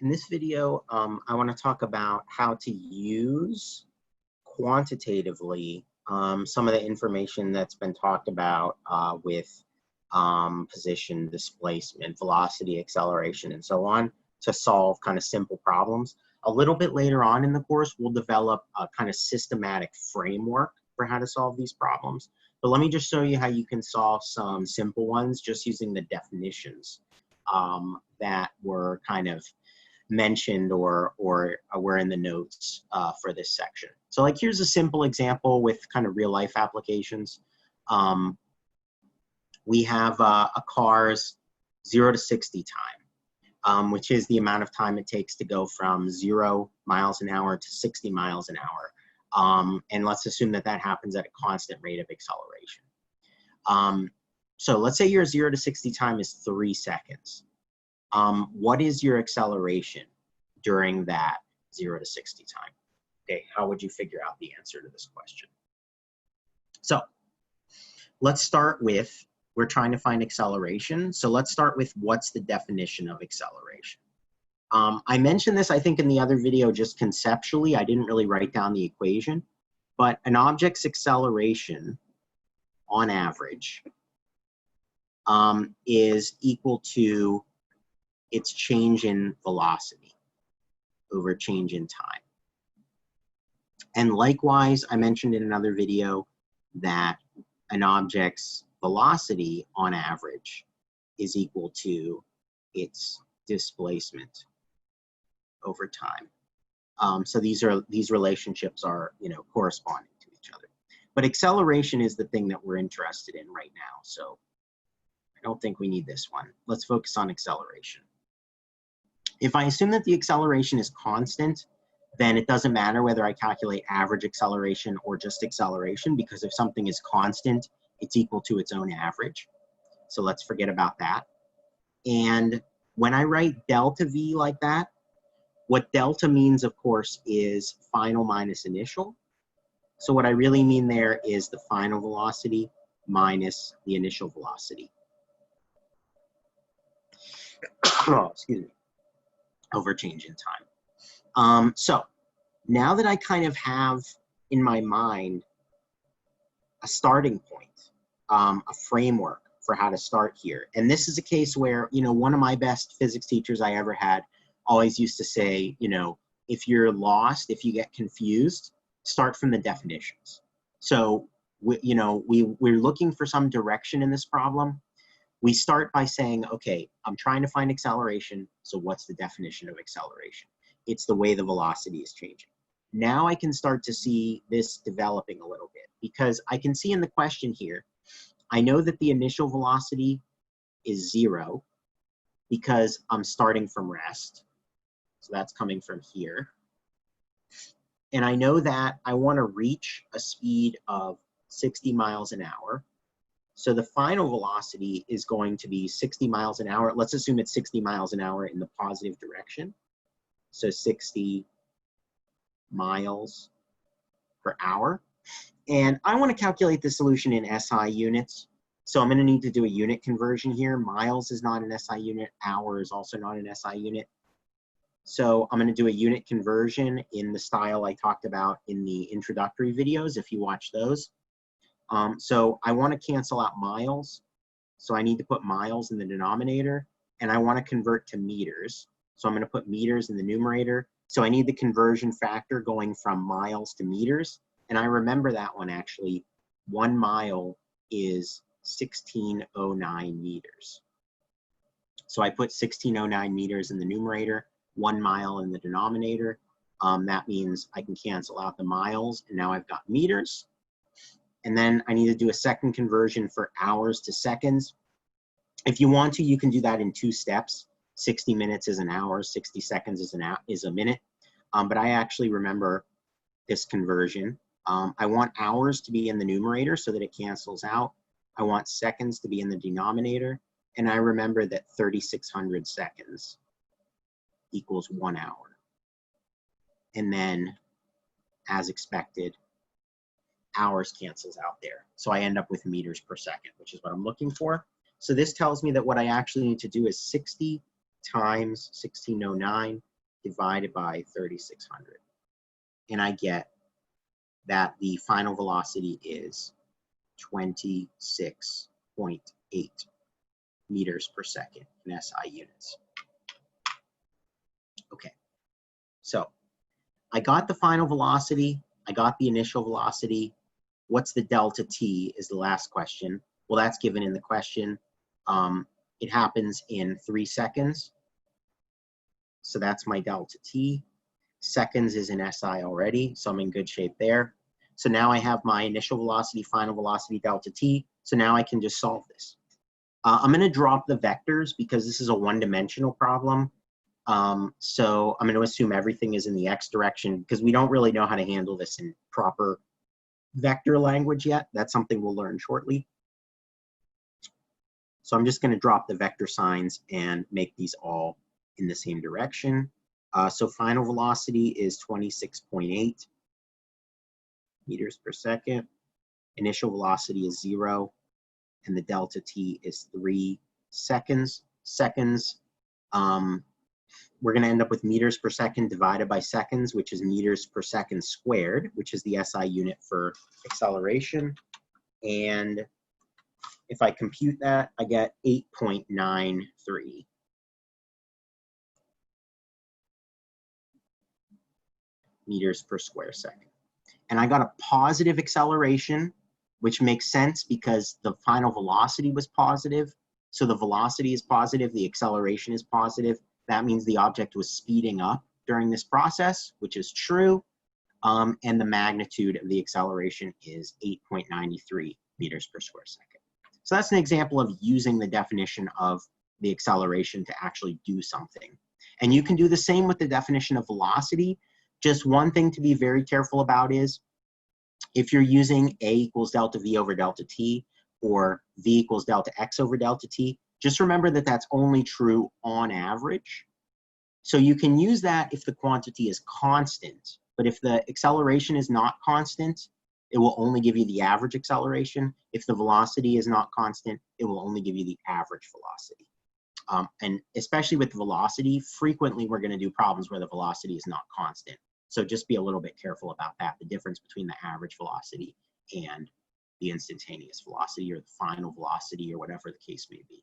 In this video, I want to talk about how to use quantitatively some of the information that's been talked about with position, displacement, velocity, acceleration, and so on to solve kind of simple problems. A little bit later on in the course, we'll develop a kind of systematic framework for how to solve these problems. But let me just show you how you can solve some simple ones just using the definitions that were kind of mentioned or were in the notes for this section. So like here's a simple example with kind of real life applications. We have a car's 0 to 60 time, which is the amount of time it takes to go from 0 miles an hour to 60 miles an hour. And let's assume that that happens at a constant rate of acceleration. So let's say your 0 to 60 time is 3 seconds. What is your acceleration during that 0 to 60 time? Okay, how would you figure out the answer to this question? So let's start with, we're trying to find acceleration. So let's start with what's the definition of acceleration. I mentioned this, I think, in the other video just conceptually. I didn't really write down the equation, but an object's acceleration on average is equal to its change in velocity over change in time. And likewise, I mentioned in another video that an object's velocity on average is equal to its displacement over time. So these relationships are, corresponding to each other. But acceleration is the thing that we're interested in right now. So I don't think we need this one. Let's focus on acceleration. If I assume that the acceleration is constant, then it doesn't matter whether I calculate average acceleration or just acceleration, because if something is constant, it's equal to its own average. So let's forget about that. And when I write delta V like that, what delta means, of course, is final minus initial. So what I really mean there is the final velocity minus the initial velocity. Oh, excuse me. Over change in time. So now that I kind of have in my mind a starting point, a framework for how to start here. And this is a case where, one of my best physics teachers I ever had always used to say, if you're lost, if you get confused, start from the definitions. So, we're looking for some direction in this problem. We start by saying, okay, I'm trying to find acceleration, so what's the definition of acceleration? It's the way the velocity is changing. Now I can start to see this developing a little bit, because I can see in the question here, I know that the initial velocity is 0 because I'm starting from rest. So that's coming from here. And I know that I want to reach a speed of 60 miles an hour. So the final velocity is going to be 60 miles an hour. Let's assume it's 60 miles an hour in the positive direction. So 60 miles per hour. And I want to calculate the solution in SI units. So I'm going to need to do a unit conversion here. Miles is not an SI unit. Hour is also not an SI unit. So I'm going to do a unit conversion in the style I talked about in the introductory videos, if you watch those. So I want to cancel out miles. So I need to put miles in the denominator, and I want to convert to meters. So I'm going to put meters in the numerator. So I need the conversion factor going from miles to meters. And I remember that one actually, 1 mile is 1609 meters. So I put 1609 meters in the numerator, 1 mile in the denominator. That means I can cancel out the miles, and now I've got meters. And then I need to do a second conversion for hours to seconds. If you want to, you can do that in 2 steps. 60 minutes is an hour, 60 seconds is a minute. But I actually remember this conversion. I want hours to be in the numerator so that it cancels out. I want seconds to be in the denominator. And I remember that 3,600 seconds equals 1 hour. And then, as expected, hours cancels out there. So I end up with meters per second, which is what I'm looking for. So this tells me that what I actually need to do is 60 times 1609 divided by 3,600. And I get that the final velocity is 26.8 meters per second in SI units. Okay, so I got the final velocity, I got the initial velocity. What's the delta T is the last question. Well, that's given in the question. It happens in 3 seconds. So that's my delta T. Seconds is in SI already, so I'm in good shape there. So now I have my initial velocity, final velocity, delta T. So now I can just solve this. I'm going to drop the vectors because this is a one-dimensional problem. So I'm going to assume everything is in the X direction because we don't really know how to handle this in proper vector language yet. That's something we'll learn shortly. So I'm just going to drop the vector signs and make these all in the same direction. So final velocity is 26.8 meters per second. Initial velocity is 0. And the delta T is 3 seconds. We're going to end up with meters per second divided by seconds, which is meters per second squared, which is the SI unit for acceleration. And if I compute that, I get 8.93 meters per square second. And I got a positive acceleration, which makes sense because the final velocity was positive. So the velocity is positive, the acceleration is positive. That means the object was speeding up during this process, which is true. And the magnitude of the acceleration is 8.93 meters per square second. So that's an example of using the definition of the acceleration to actually do something. And you can do the same with the definition of velocity. Just one thing to be very careful about is if you're using A equals delta V over delta T or V equals delta X over delta T, just remember that that's only true on average. So you can use that if the quantity is constant, but if the acceleration is not constant, it will only give you the average acceleration. If the velocity is not constant, it will only give you the average velocity. And especially with velocity, frequently we're going to do problems where the velocity is not constant. So just be a little bit careful about that, the difference between the average velocity and the instantaneous velocity or the final velocity or whatever the case may be.